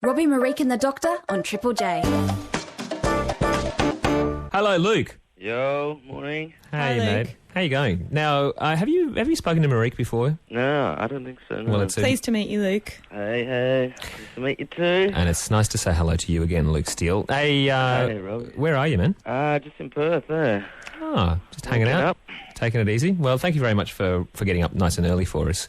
Robbie, Marique and the Doctor on Triple J. Hello, Luke. Yo, morning. Hey, Hi, mate. Luke. How you going? Now, have you spoken to Marique before? No, I don't think so. No. Well, it's Pleased to meet you, Luke. Hey. Nice to meet you too. and it's nice to say hello to you again, Luke Steele. Hey, Hey, Rob. where are you, man? Just in Perth, there. Oh, just hanging Waking out, up. taking it easy. Well, thank you very much for getting up nice and early for us.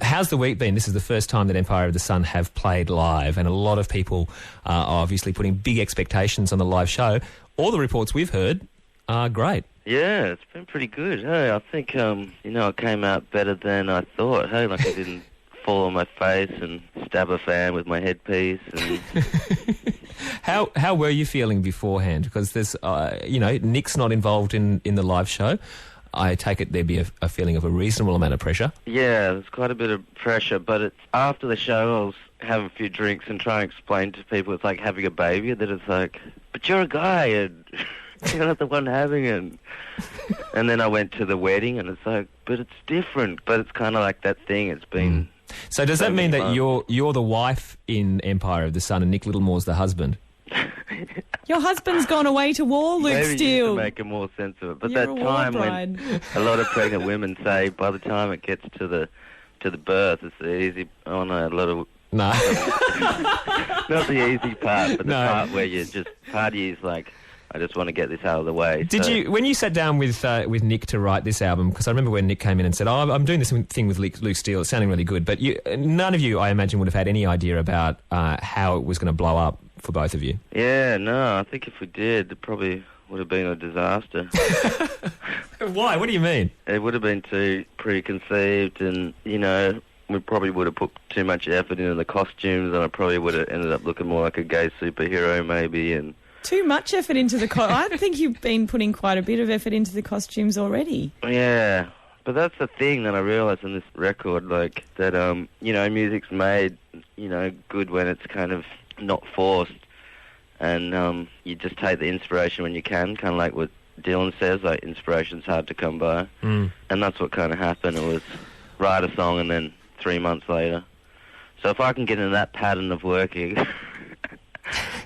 How's the week been? This is the first time that Empire of the Sun have played live, and a lot of people are obviously putting big expectations on the live show. All the reports we've heard are great. Yeah, it's been pretty good. Hey, I think, it came out better than I thought. Hey, like I didn't fall on my face and stab a fan with my headpiece. And How were you feeling beforehand? Because there's, Nick's not involved in the live show. I take it there'd be a feeling of a reasonable amount of pressure. yeah, there's quite a bit of pressure, but it's after the show I was having a few drinks and trying to explain to people it's like having a baby, that it's like, but you're a guy and you're not the one having it. And then I went to the wedding and it's like, but it's different. But it's kind of like that thing. It's been... So does that mean that months. you're the wife in Empire of the Sun and Nick Littlemore's the husband? Your husband's gone away to war, Luke Maybe you Steele. need to make more sense of it. But You're that a war time bride. when a lot of pregnant women say by the time it gets to the birth, it's the easy... Oh, no, a lot of... No. Not the easy part, but the No. part where you just... Part of you is like, I just want to get this out of the way. Did you, when you sat down with Nick to write this album, because I remember when Nick came in and said, I'm doing this thing with Luke Steele, it's sounding really good, but none of you, I imagine, would have had any idea about how it was going to blow up for both of you. Yeah, no, I think if we did, it probably would have been a disaster. Why? What do you mean? It would have been too preconceived and, we probably would have put too much effort into the costumes and I probably would have ended up looking more like a gay superhero maybe and... Too much effort into the I think you've been putting quite a bit of effort into the costumes already. Yeah, but that's the thing that I realised in this record, like, that, music's made, good when it's kind of not forced and you just take the inspiration when you can, kind of like what Dylan says, like, inspiration's hard to come by. And that's what kind of happened. It was write a song and then 3 months later. So if I can get into that pattern of working...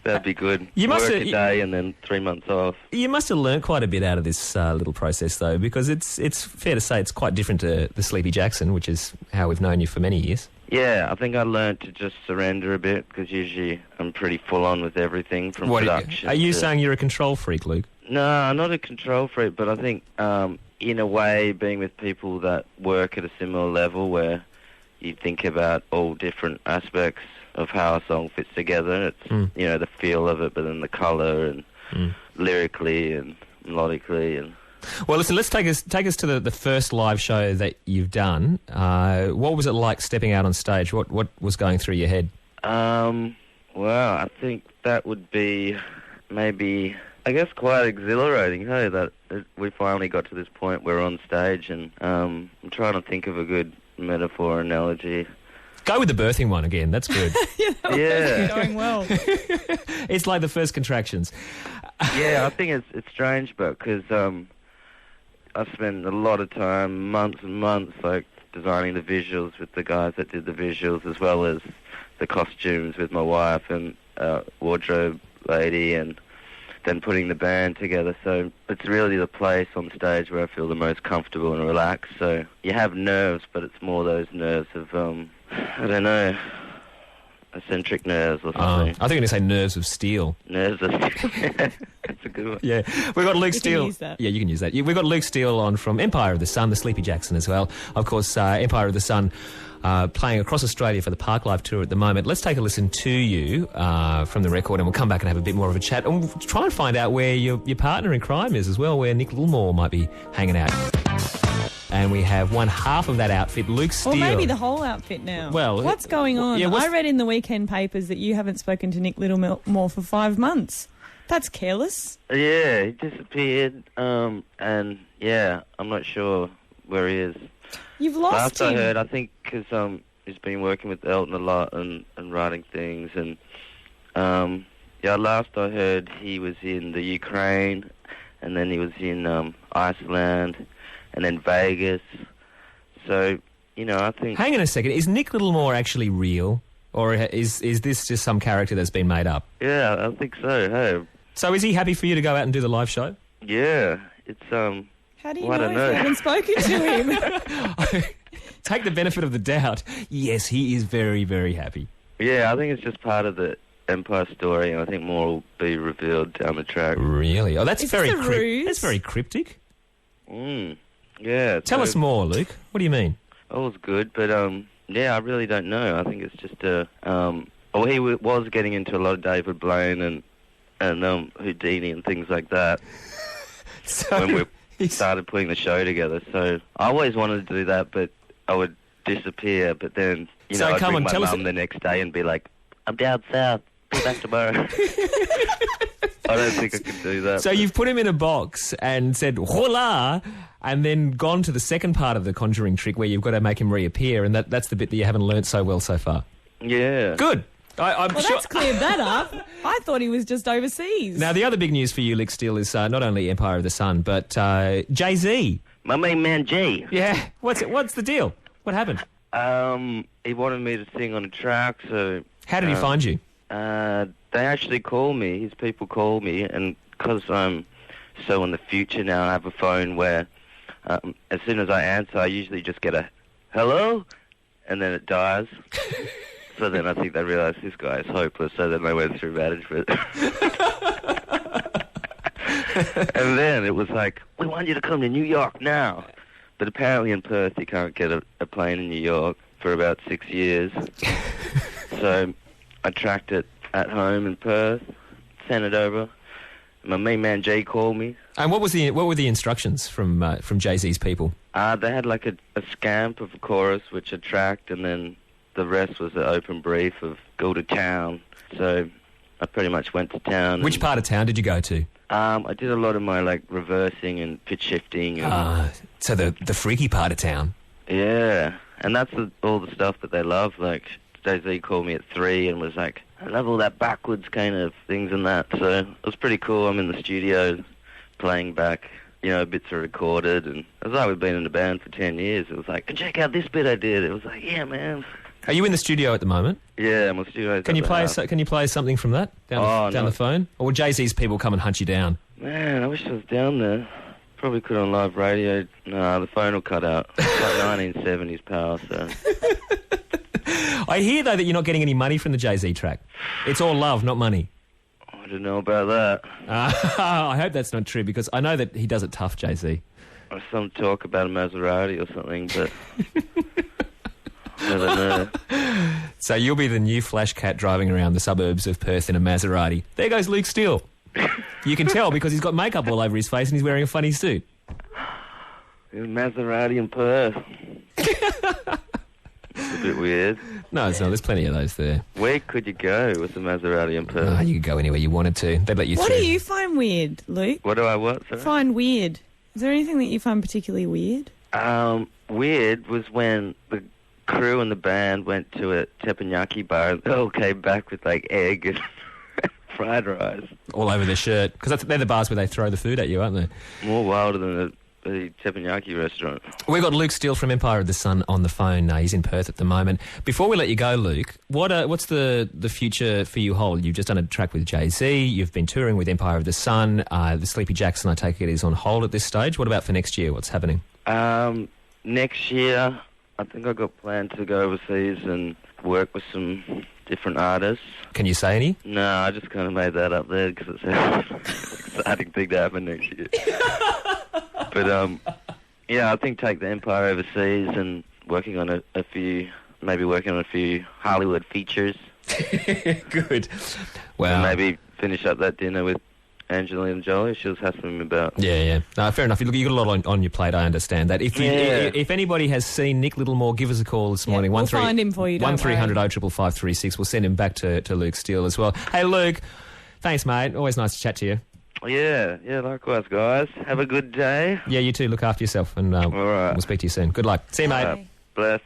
That'd be good. You must Work have- a day and then 3 months off. You must have learnt quite a bit out of this little process, though, because it's fair to say it's quite different to the Sleepy Jackson, which is how we've known you for many years. Yeah, I think I learned to just surrender a bit, because usually I'm pretty full-on with everything from production. Are you to... saying you're a control freak, Luke? No, I'm not a control freak, but I think, in a way, being with people that work at a similar level where you think about all different aspects of how a song fits together. It's, the feel of it, but then the colour and lyrically and melodically. And Well, listen, let's take us to the first live show that you've done. What was it like stepping out on stage? What was going through your head? Well, I think that would be maybe, I guess, quite exhilarating, hey, that we finally got to this point where we're on stage, and I'm trying to think of a good metaphor, analogy. Go with the birthing one again. That's good. Yeah. Going well. It's like the first contractions. Yeah, I think it's strange, but because I've spent a lot of time, months and months, like designing the visuals with the guys that did the visuals, as well as the costumes with my wife and wardrobe lady, and then putting the band together. So it's really the place on stage where I feel the most comfortable and relaxed. So you have nerves, but it's more those nerves of, I don't know, eccentric nerves or something. I think you're going to say nerves of steel. Nerves of... That's a good one. Yeah, we've got Luke You Steele. can use that. Yeah, you can use that. We've got Luke Steele on from Empire of the Sun, the Sleepy Jackson as well. Of course, Empire of the Sun playing across Australia for the Park Live tour at the moment. Let's take a listen to you from the record, and we'll come back and have a bit more of a chat, and we'll try and find out where your partner in crime is as well, where Nick Littlemore might be hanging out. And we have one half of that outfit, Luke Steele. Or maybe the whole outfit now. Well, what's going on? yeah, I read in the weekend papers that you haven't spoken to Nick Littlemore for 5 months. That's careless. Yeah, he disappeared, and yeah, I'm not sure where he is. You've lost Last him. I heard, I think, because he's been working with Elton a lot and writing things, and last I heard he was in the Ukraine, and then he was in Iceland, and then Vegas. So, I think... Hang on a second. Is Nick Littlemore actually real? Or is this just some character that's been made up? Yeah, I think so. Hey, So is he happy for you to go out and do the live show? yeah, it's How do you Well, I know don't if know. you haven't spoken to him? Take the benefit of the doubt. Yes, he is very, very happy. yeah. I think it's just part of the Empire story, and I think more will be revealed down the track. Really? Oh, that's Is very this a ruse? That's very cryptic. Yeah. Tell us more, Luke. What do you mean? All was good, but yeah, I really don't know. I think it's just he was getting into a lot of David Blaine and Houdini and things like that So when we he's- started putting the show together. So I always wanted to do that, but I would disappear. But then So I'd come ring on, my tell us- mum the next day and be like, "I'm down south. Be back tomorrow." I don't think I could do that. So you've put him in a box and said "Hola," and then gone to the second part of the conjuring trick where you've got to make him reappear, and that's the bit that you haven't learnt so well so far. Yeah. Good. I'm Well, sure. that's cleared that up. I thought he was just overseas. Now the other big news for you, Nick Steele, is not only Empire of the Sun, but JayZ. My main man Jay. Yeah. What's the deal? What happened? He wanted me to sing on a track, so How did he find you? they actually call me. His people call me, and because I'm so in the future now, I have a phone where as soon as I answer, I usually just get a hello, and then it dies. So then I think they realised this guy is hopeless, so then they went through management. And then it was like, we want you to come to New York now. But apparently in Perth you can't get a plane in New York for about 6 years. So I tracked it at home in Perth, sent it over. My main man Jay called me. And what were the instructions from JayZ's people? They had like a scamp of a chorus which I tracked, and then the rest was an open brief of go to town. So I pretty much went to town. Which part of town did you go to? I did a lot of my like reversing and pitch shifting. And, So the freaky part of town. yeah, and that's all the stuff that they love. Like JayZ called me at 3 and was like, I love all that backwards kind of things and that. So it was pretty cool. I'm in the studio playing back, bits are recorded, and it was like we've been in the band for 10 years. It was like, check out this bit I did. It was like, yeah, man. Are you in the studio at the moment? Yeah, my studio. Can you play something from that down no. the phone? Or will JayZ's people come and hunt you down? Man, I wish I was down there. Probably could on live radio. No, the phone will cut out. It's like 1970s power, so. I hear, though, that you're not getting any money from the JayZ track. It's all love, not money. I don't know about that. I hope that's not true, because I know that he does it tough, JayZ. There's some talk about a Maserati or something, but I don't know. So you'll be the new Flash Cat driving around the suburbs of Perth in a Maserati. There goes Luke Steele. You can tell because he's got makeup all over his face and he's wearing a funny suit. Maserati in Perth. It's a bit weird. No, it's not. There's plenty of those there. Where could you go with the Maserati in Perth? You could go anywhere you wanted to. They'd let you What through. do you find weird, Luke? What do I what? Sorry? Find weird. Is there anything that you find particularly weird? Weird was when the crew and the band went to a teppanyaki bar and they all came back with like egg and fried rice. All over their shirt. Because they're the bars where they throw the food at you, aren't they? More wilder than the teppanyaki restaurant. We've got Luke Steele from Empire of the Sun on the phone. He's in Perth at the moment. Before we let you go, Luke, what's the future for you hold? You've just done a track with JayZ. You've been touring with Empire of the Sun. The Sleepy Jackson, I take it, is on hold at this stage. What about for next year? What's happening? Next year, I think I've got planned to go overseas and work with some different artists. Can you say any? No, I just kind of made that up there because it's an exciting thing to happen next year. But, yeah, I think take the Empire overseas and working on a few Hollywood features. Good. Well, And maybe finish up that dinner with Angelina Jolie. She was hassling me about. Yeah. No, fair enough. You've got a lot on your plate. I understand that. If anybody has seen Nick Littlemore, give us a call this morning. We'll find him for you. 1300 55536. We'll send him back to Luke Steele as well. Hey, Luke. Thanks, mate. Always nice to chat to you. Yeah, likewise, guys. Have a good day. Yeah, you too. Look after yourself, and All right. we'll speak to you soon. Good luck. See you, mate. Bless.